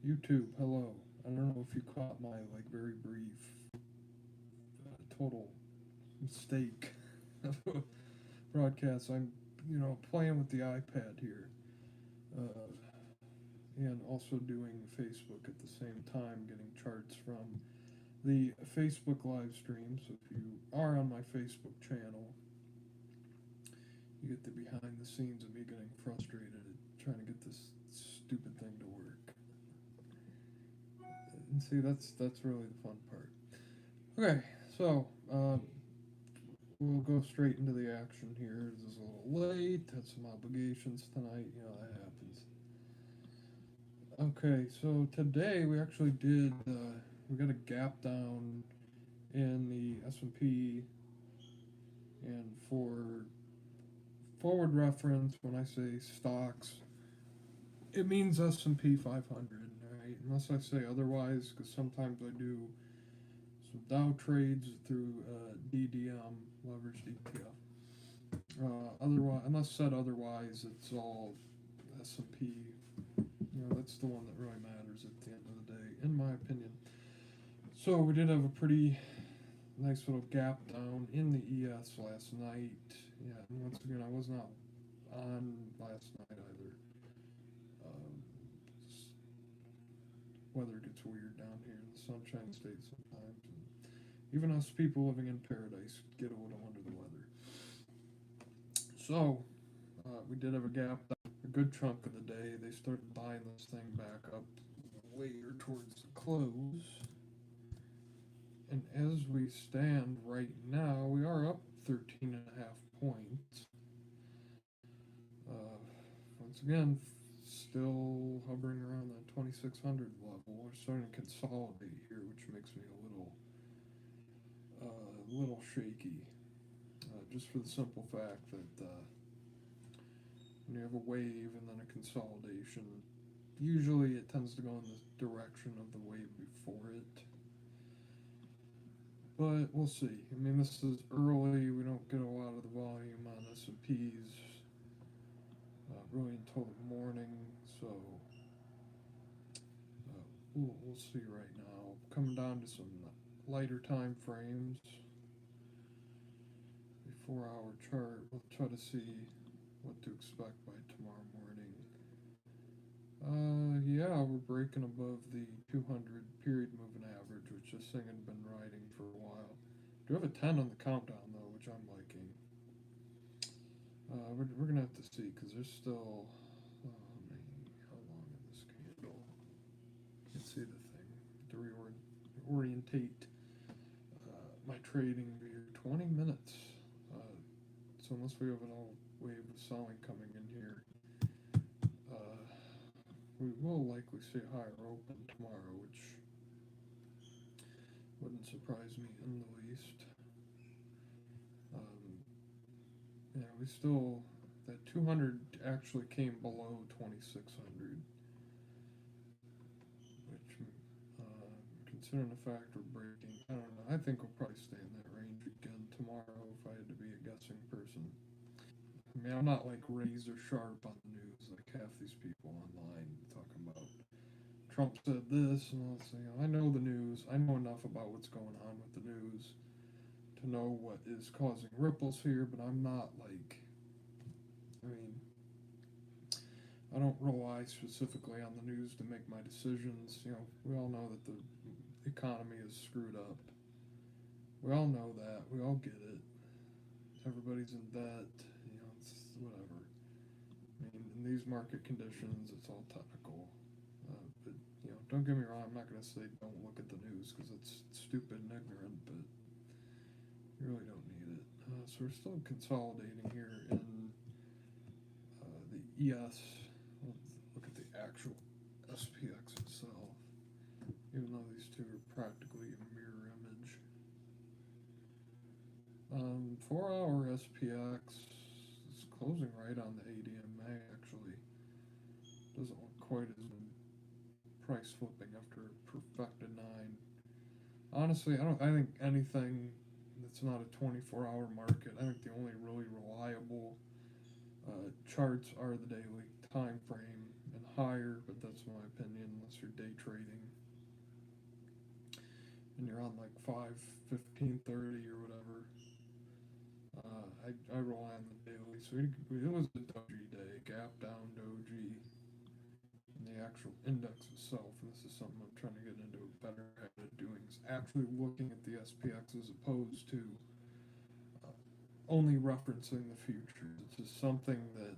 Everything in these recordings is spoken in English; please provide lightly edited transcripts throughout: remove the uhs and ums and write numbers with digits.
YouTube, hello. I don't know if you caught my very brief total mistake broadcast. I'm playing with the iPad here, uh, and also doing Facebook at the same time, getting charts from the Facebook live stream. So if you are on my Facebook channel, you get the behind the scenes of me getting frustrated at trying to get this stupid thing to work. And see, that's really the fun part. Okay, so we'll go straight into the action here. This is a little late. Had some obligations tonight. That happens. Okay, so today we actually did. We got a gap down in the S&P, and for forward reference, when I say stocks, it means S&P 500, right? Unless I say otherwise, because sometimes I do some Dow trades through DDM, leveraged ETF. Otherwise, unless said otherwise, it's all S&P. That's the one that really matters at the end of the day, in my opinion. So we did have a pretty nice little gap down in the ES last night. Yeah, and once again, I was not on last night either. Um, Weather gets weird down here in the Sunshine State sometimes, and even us people living in paradise get a little under the weather. So we did have a gap down a good chunk of the day. They started buying this thing back up later towards the close. And as we stand right now, we are up 13 and a half points. Once again, still hovering around that 2600 level. We're starting to consolidate here, which makes me a little shaky. Just for the simple fact that when you have a wave and then a consolidation, usually it tends to go in the direction of the wave before it. But we'll see. I mean, this is early. We don't get a lot of the volume on S&Ps really until the morning. So we'll see right now. Coming down to some lighter time frames. A 4-hour chart. We'll try to see what to expect by tomorrow morning. Yeah, we're breaking above the 200 period moving average, which this thing had been riding for a while. Do have a 10 on the countdown though, which I'm liking. We're gonna have to see because there's still. How long is this candle? Can't see the thing. To reorientate my trading here. 20 minutes. So unless we have an all wave of selling coming in here, we will likely see a higher open tomorrow, which wouldn't surprise me in the least. Yeah, we still, that 200 actually came below 2600, which, considering the fact we're breaking, I don't know, I think we'll probably stay in that range again tomorrow if I had to be a guessing person. I mean, I'm not like razor sharp on the news like half these people online talking about Trump said this, and I'll say, I know the news. I know enough about what's going on with the news to know what is causing ripples here, but I'm not like, I mean, I don't rely specifically on the news to make my decisions. We all know that the economy is screwed up. We all know that. We all get it. Everybody's in debt. It's whatever. I mean, in these market conditions, it's all technical. But don't get me wrong. I'm not going to say don't look at the news because it's stupid and ignorant, but you really don't need it. So we're still consolidating here in the ES. Let's look at the actual SPX itself, even though these two are practically a mirror image. 4-hour SPX is closing right on the ADMA. Actually, doesn't look quite as price flipping after a perfected 9. Honestly, I think anything that's not a 24-hour market. I think the only really reliable charts are the daily time frame and higher, but that's my opinion unless you're day trading and you're on like 5, 15, 30 or whatever. I rely on the daily. So it was a doji day, gap down doji, and the actual index itself. And this is something I'm trying to get into a better habit of doing, is actually looking at the SPX as opposed to only referencing the futures. It's just something that,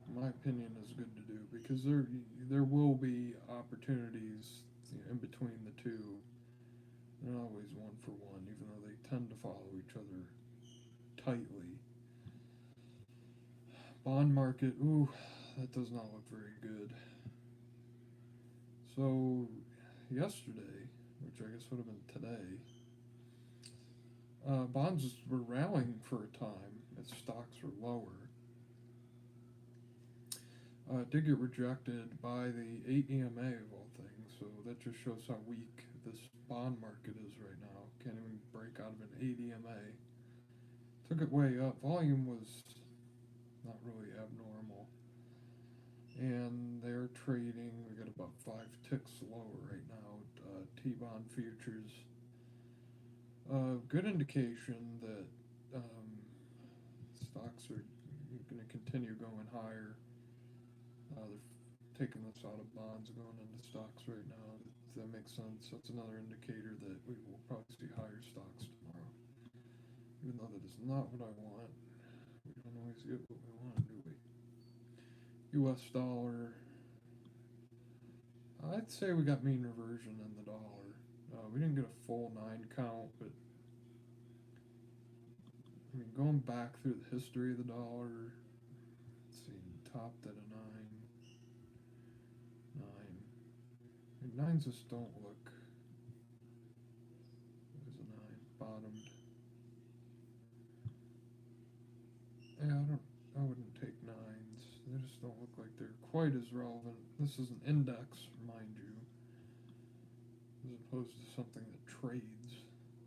in my opinion, is good to do because there will be opportunities in between the two. They're not always one for one, even though they tend to follow each other tightly. Bond market, ooh, that does not look very good. So, yesterday, which I guess would have been today, bonds were rallying for a time as stocks were lower. It did get rejected by the 8 EMA of all things, so that just shows how weak this bond market is right now. Can't even break out of an 8 EMA. Took it way up. Volume was not really abnormal. And they're trading, we got about 5 ticks lower right now. T-bond futures. Good indication that stocks are going to continue going higher. They're taking this out of bonds, going into stocks right now. If that makes sense, that's another indicator that we will probably see higher stocks tomorrow. Even though that is not what I want. We don't always get what we want, do we? US dollar. I'd say we got mean reversion in the dollar. We didn't get a full 9 count, but I mean, going back through the history of the dollar, let's see, topped at a 9. 9. I mean, 9s just don't look. There's a 9. Bottomed. Yeah, I wouldn't take 9s. They just don't look like they're quite as relevant. This is an index, mind you, as opposed to something that trades.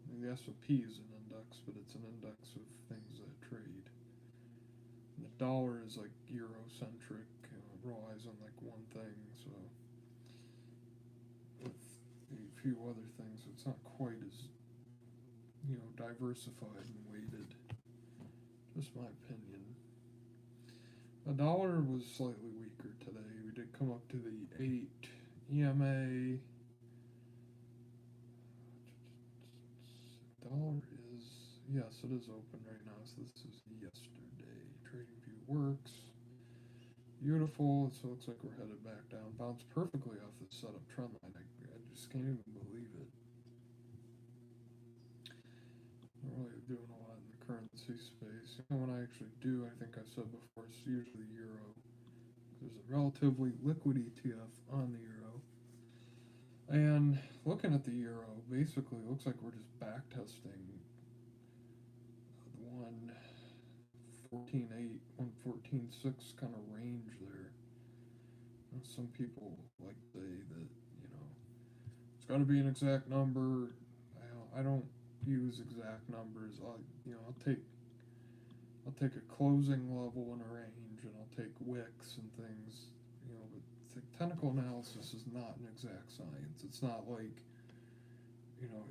I mean, the S&P is an index, but it's an index of things that trade. And the dollar is like Eurocentric, relies on like one thing, so with a few other things, it's not quite as, diversified and weighted. Just my opinion. The dollar was slightly weaker today. We did come up to the 8 EMA. Dollar is, yes, it is open right now. So this is yesterday. TradingView works. Beautiful. So it looks like we're headed back down. Bounced perfectly off the setup trend line. I just can't even believe it. Not really doing a lot in the currency space. When I actually do, I think I've said before, it's usually euro. There's a relatively liquid ETF on the euro. And looking at the euro, basically looks like we're just back testing the 114.8, 114.6 kind of range there. And some people like say that, it's got to be an exact number. I don't use exact numbers. I'll take a closing level in a range, and I'll take wicks and things. But technical analysis is not an exact science. It's not like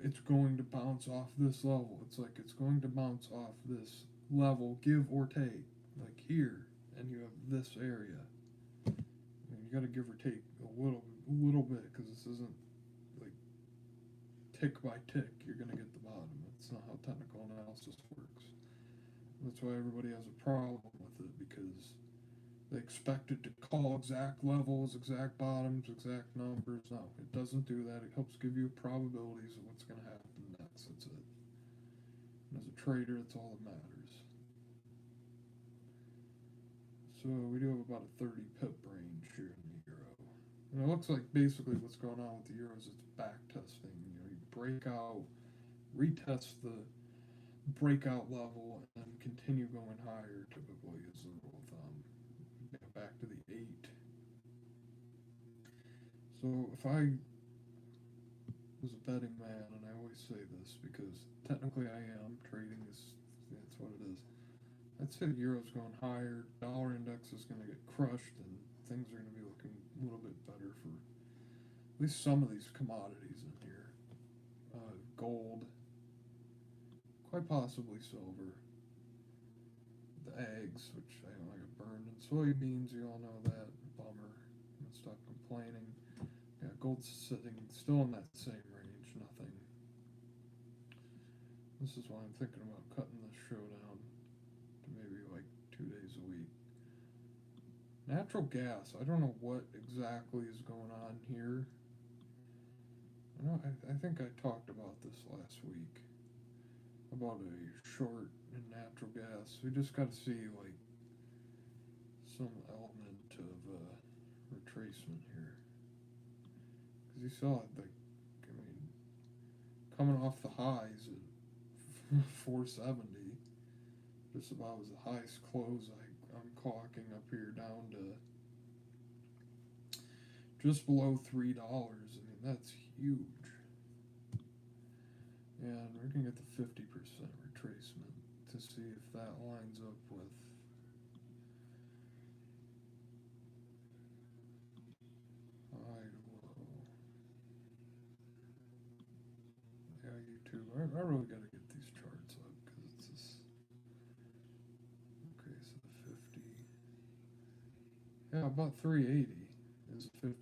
it's going to bounce off this level. It's like it's going to bounce off this level, give or take, like here, and you have this area. You got to give or take a little bit, because this isn't like tick by tick. You're going to get the bottom. That's not how technical analysis works. That's why everybody has a problem with it, because they expect it to call exact levels, exact bottoms, exact numbers. No, it doesn't do that. It helps give you probabilities of what's going to happen next. That's it. And as a trader, that's all that matters. So we do have about a 30 pip range here in the euro. And it looks like basically what's going on with the euro is it's back testing. You break out, retest the breakout level, and then continue going higher, typically, is the rule of thumb. Back to the 8. So if I was a betting man, and I always say this because technically I am, trading is, that's what it is. I'd say the euro's going higher, dollar index is going to get crushed, and things are going to be looking a little bit better for at least some of these commodities in here. Gold, quite possibly silver. The eggs, which I got burned, and soybeans. You all know that. Bummer. I'm gonna stop complaining. Yeah, gold's sitting still in that same range. Nothing. This is why I'm thinking about cutting this show down to maybe like 2 days a week. Natural gas. I don't know what exactly is going on here. I think I talked about this last week about a short in natural gas. We just got to see like some element of retracement here, because you saw it, like, I mean, coming off the highs at 470, just about was the highest close I'm clocking up here down to just below $3. I mean, that's huge. And we're going to get the 50% retracement to see if that lines up with high to low. Yeah, YouTube. I really got to get these charts up because it's this. Okay, so the 50. Yeah, about 380 is a 50%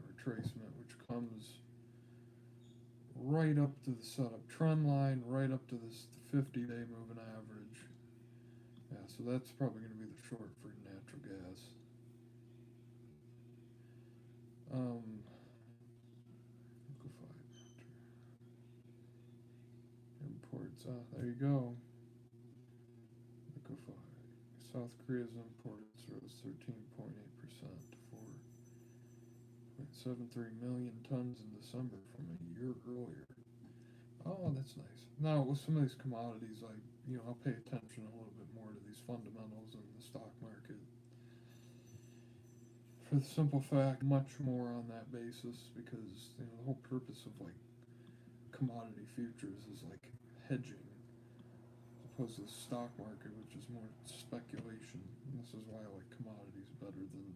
retracement, which comes right up to the setup trend line, right up to this 50-day moving average. Yeah, so that's probably going to be the short for natural gas. Imports. There you go. Liquefy. South Korea's imports rose 13.8% to 4.73 million tons in December from a year earlier. Oh, that's nice. Now, with some of these commodities, I'll pay attention a little bit more to these fundamentals in the stock market. For the simple fact, much more on that basis, because the whole purpose of commodity futures is hedging, as opposed to the stock market, which is more speculation. And this is why I like commodities better than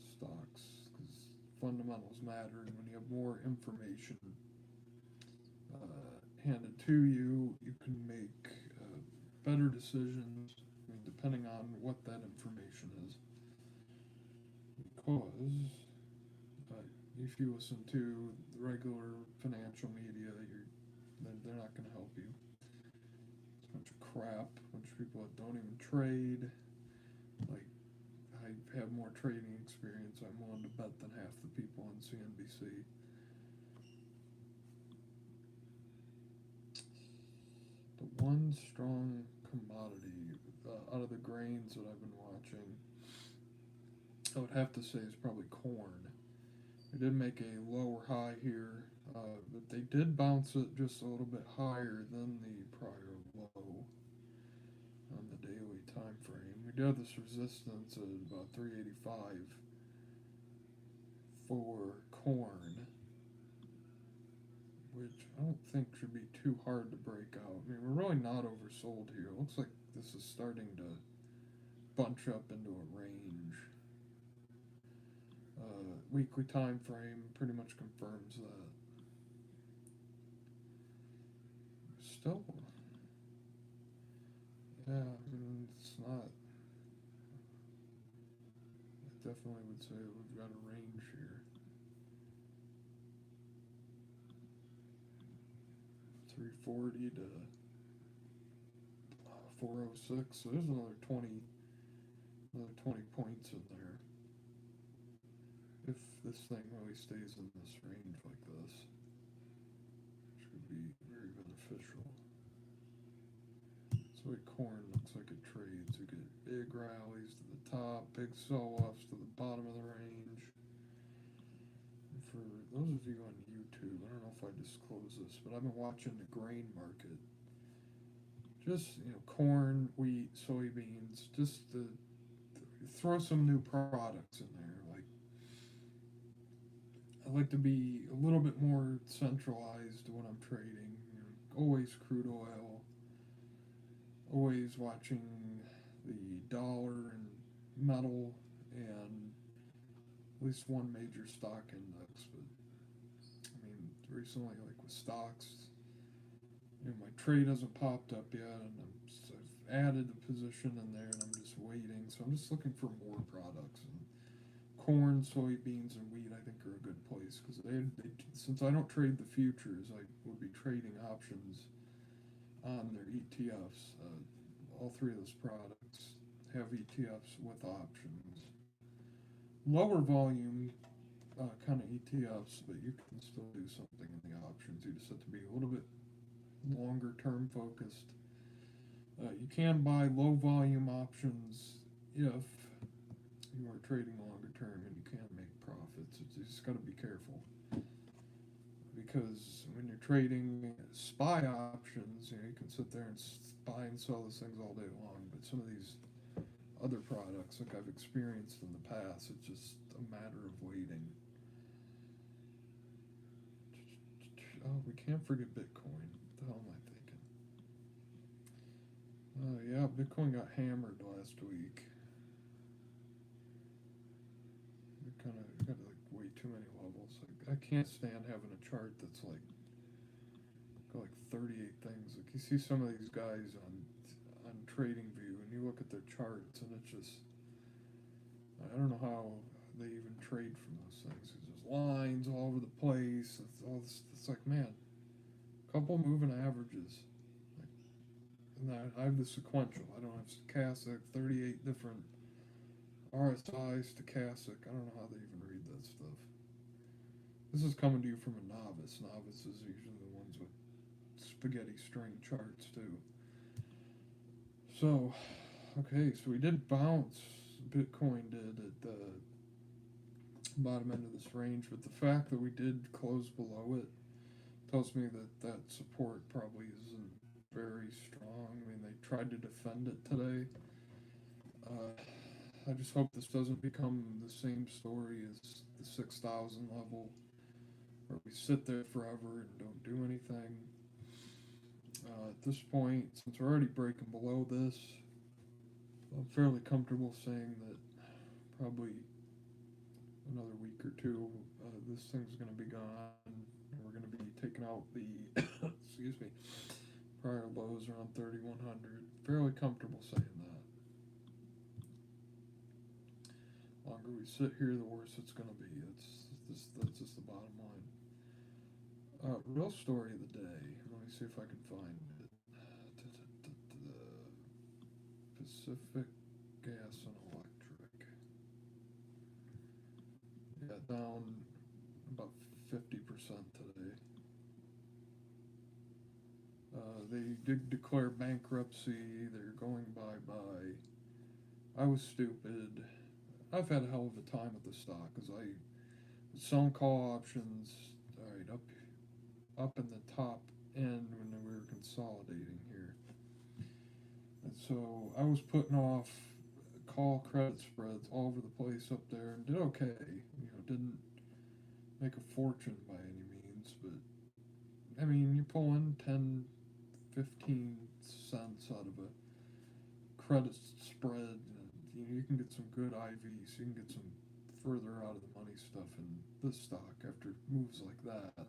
stocks, because fundamentals matter, and when you have more information handed to you, you can make better decisions. I mean, depending on what that information is. Because if you listen to the regular financial media, they're not going to help you. It's a bunch of crap. A bunch of people that don't even trade. I have more trading experience, I'm willing to bet, than half the people on CNBC. The one strong commodity out of the grains that I've been watching, I would have to say, is probably corn. They did make a lower high here, but they did bounce it just a little bit higher than the prior low on the daily time frame. We do have this resistance at about 385 for corn, which I don't think should be too hard to break out. I mean, we're really not oversold here. It looks like this is starting to bunch up into a range. Weekly time frame pretty much confirms that. Still, yeah, I mean, it's not. I definitely would say we've got a range here. 340 to 406. So there's another 20 points in there. If this thing really stays in this range like this, which would be very beneficial. So corn looks like it trades. You get big rallies to the top, big sell-offs to the bottom of the range. And for those of you on YouTube, I don't know if I disclose this, but I've been watching the grain market. Just, corn, wheat, soybeans, just to throw some new products in there. I like to be a little bit more centralized when I'm trading. Always crude oil, always watching the dollar and metal and at least one major stock index. But I mean, recently, like with stocks, my trade hasn't popped up yet, and I've added a position in there, and I'm just waiting. So I'm just looking for more products. And corn, soybeans, and wheat, I think, are a good place because since I don't trade the futures, I would be trading options on their ETFs. All three of those products have ETFs with options. Lower volume kind of ETFs, but you can still do something in the options. You just have to be a little bit longer term focused. You can buy low volume options if you are trading longer term, and you can make profits. You just got to be careful because when you're trading SPY options, you can sit there and buy and sell those things all day long. But some of these other products, like I've experienced in the past, it's just a matter of waiting. Oh, we can't forget Bitcoin. What the hell am I thinking? Yeah, Bitcoin got hammered last week. It kind of got like way too many levels. Like, I can't stand having a chart that's like got like 38 things. Like you see some of these guys on TradingView, and you look at their charts, and it's just I don't know how they even trade from those things. There's lines all over the place. It's like, man, a couple moving averages. Like, and I have the sequential. I don't have stochastic. 38 different RSI, stochastic. I don't know how they even read that stuff. This is coming to you from a novice. Novices are usually the ones with spaghetti string charts too. So, okay, so we did bounce. Bitcoin did at the bottom end of this range, but the fact that we did close below it tells me that support probably isn't very strong. I mean, they tried to defend it today. I just hope this doesn't become the same story as the 6,000 level, where we sit there forever and don't do anything. At this point, since we're already breaking below this, I'm fairly comfortable saying that probably another week or two, this thing's going to be gone, and we're going to be taking out the excuse me, prior lows around 3,100. Fairly comfortable saying that. The longer we sit here, the worse it's going to be. That's just the bottom line. Real story of the day. Let me see if I can find it. Pacific Gas and Electric. Yeah, down about 50% today. They did declare bankruptcy. They're going bye-bye. I was stupid. I've had a hell of a time with the stock because I was selling call options, all right, up in the top end when we were consolidating here. And so I was putting off call credit spreads all over the place up there and did okay. Didn't make a fortune by any means, but I mean, you pull in 10, 15 cents out of a credit spread, and you can get some good IVs. You can get some further out of the money stuff in this stock after moves like that.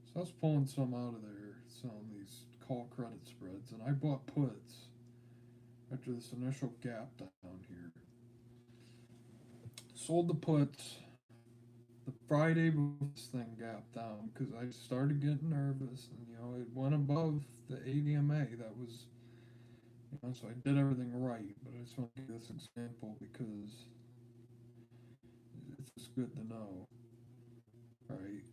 So I was pulling some out of there, selling these call credit spreads, and I bought puts after this initial gap down here. Sold the puts the Friday before this thing gapped down because I started getting nervous, and it went above the ADMA. That was, so I did everything right. But I just want to give this example because it's just good to know. All right.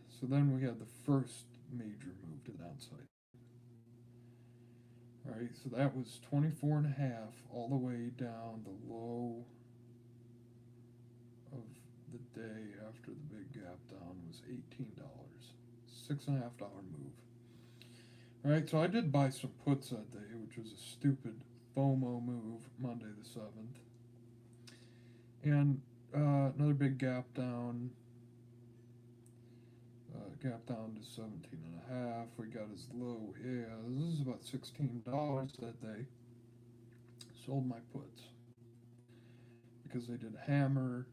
So then we had the first major move to the downside. All right. So that was 24 and a half all the way down the low of the day after the big gap down was $18. $6.50 move. All right, so I did buy some puts that day, which was a stupid FOMO move, Monday the 7th. And another big gap down. Gap down to 17 and a half. We got as low as, this is about $16 that day. Sold my puts. because they did hammer.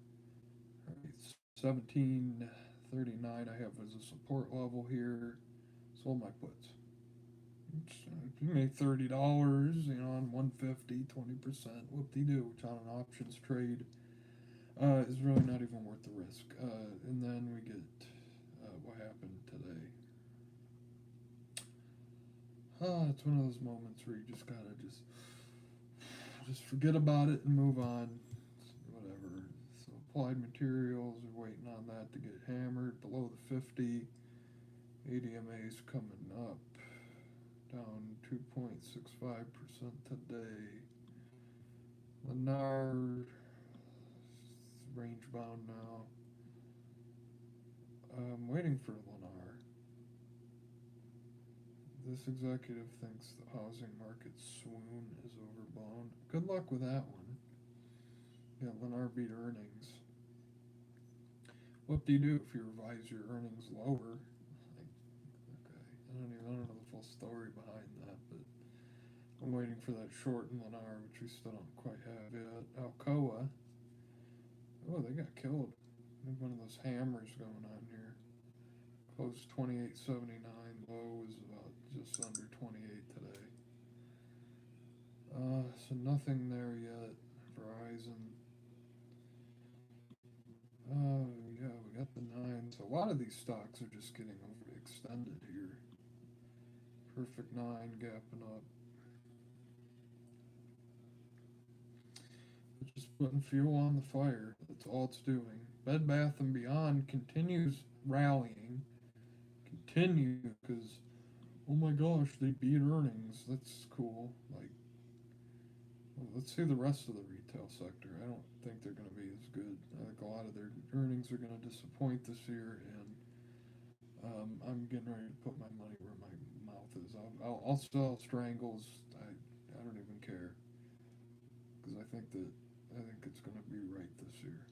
All right, 1739 I have as a support level here. Sold my puts. You made $30, on 150, 20%. Whoop-de-doo, which on an options trade is really not even worth the risk. And then we get what happened today. It's one of those moments where you just gotta just forget about it and move on. Whatever. So Applied Materials are waiting on that to get hammered below the 50. ADMA's coming up, down 2.65% today. Lennar range bound now. I'm waiting for Lennar. This executive thinks the housing market swoon is overblown. Good luck with that one. Yeah, Lennar beat earnings. What do you do if you revise your earnings lower? Okay, I don't know the full story behind that, but I'm waiting for that short in Lennar, which we still don't quite have yet. Alcoa. Oh, they got killed. I think one of those hammers going on here. Close 28.79. Low is about just under 28 today. So nothing there yet. Verizon. Yeah, we got the 9. So a lot of these stocks are just getting overextended here. Perfect 9 gapping up. Just putting fuel on the fire. That's all it's doing. Bed Bath & Beyond continues rallying. Because, oh my gosh, they beat earnings. That's cool. Well, let's see the rest of the retail sector. I don't think they're going to be as good. I think a lot of their earnings are going to disappoint this year, and I'm getting ready to put my money where my mouth is. I'll sell Strangles. I don't even care, because I think it's going to be right this year.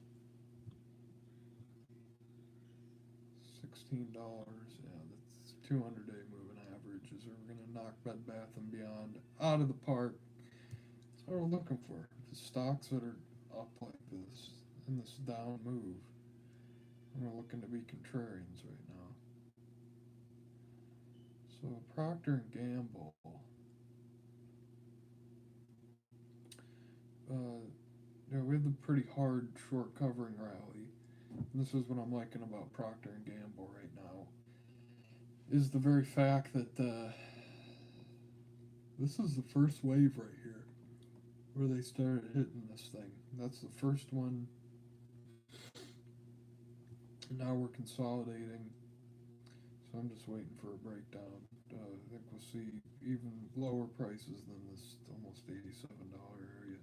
$16. Yeah, that's 200-day moving averages. We're going to knock Bed Bath & Beyond out of the park. That's what we're looking for. The stocks that are up like this in this down move. And we're looking to be contrarians right now. So Procter & Gamble. We had the pretty hard short covering rally. And this is what I'm liking about Procter & Gamble right now. Is the very fact that this is the first wave right here where they started hitting this thing. That's the first one. And now we're consolidating. So I'm just waiting for a breakdown. I think we'll see even lower prices than this almost $87 area.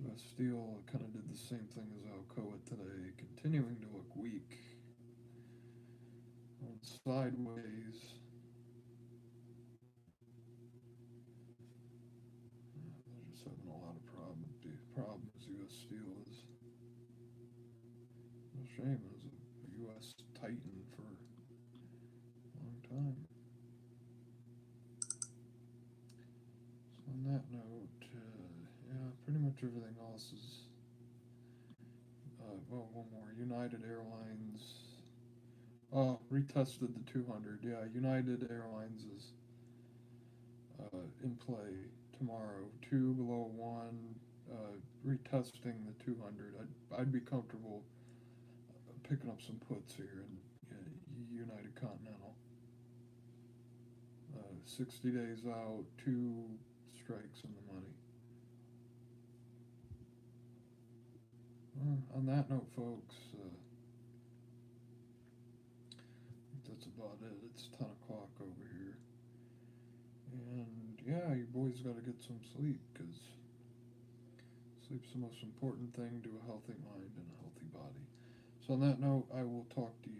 US Steel kind of did the same thing as Alcoa today, continuing to look weak. On sideways. They're just having a lot of problems. US Steel is. No shame, it was a US Titan for a long time. So on that note, yeah, pretty much everything else is. Well, one more. United Airlines. Oh, retested the 200. Yeah, United Airlines is in play tomorrow. 2 below 1. Retesting the 200. I'd be comfortable picking up some puts here in United Continental. 60 days out, 2 strikes in the money. On that note, folks, that's about it. It's 10 o'clock over here. And yeah, you boys got to get some sleep, because sleep's the most important thing to a healthy mind and a healthy body. So on that note, I will talk to you